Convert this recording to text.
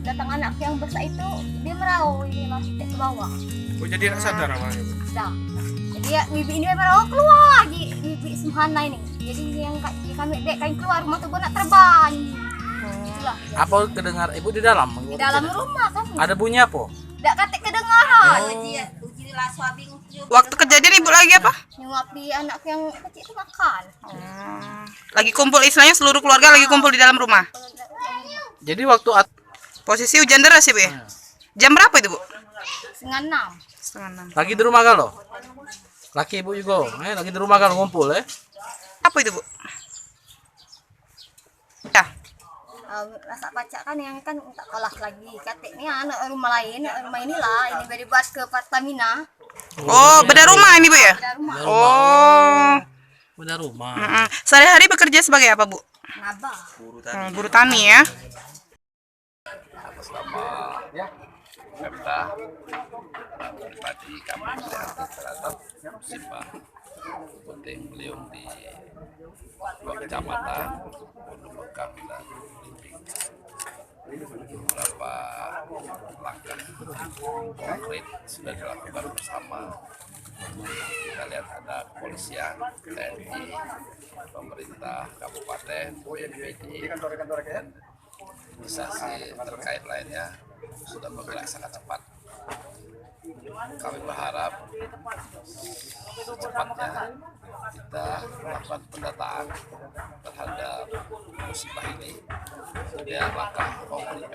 Datang anak yang besar itu dia merau ini masuk ke bawah. Oh, jadi tidak sadar awalnya. Sudah. Jadi ya bibi ini merau keluar bibi Semhana ini. Jadi yang kami dek kain keluar rumah tuh nak terbang. Itulah. Apa kedengar ibu di dalam? Di dalam rumah kan. Ada bunyi apa? Tidak katek kedengaran. Waktu kejadian ibu lagi apa? Nyuapi anak yang kecil itu makan. Lagi kumpul, istilahnya seluruh keluarga lagi kumpul di dalam rumah. Jadi waktu Posisi hujan deras ya, Bu ya? Jam berapa itu, Bu? 5:30. 5:30. lagi di rumah kalau? Laki ibu juga, lagi di rumah kalau ngumpul Apa itu, Bu? Ya. Rasa baca kan yang kan tak kalah lagi. Kateknya anak rumah lain, rumah inilah ini beri buat ke Pertamina. Oh, beda rumah ini, Bu ya? Ada rumah. Oh. Beda rumah. Sehari-hari bekerja sebagai apa, Bu? Nabah. Buru tani ya. atas nama Pemda pribadi kami prihatin terhadap musibah puting beliung di dua kecamatan Pondok Bekam dan Limping. Beberapa langkah konkret sudah dilakukan bersama. Kita lihat ada kepolisian, TNI, pemerintah kabupaten, BPD, dan instansi terkait lainnya sudah bergerak sangat cepat. Kami berharap secepatnya kita melakukan pendataan terhadap musibah ini. Kemudian langkah konkret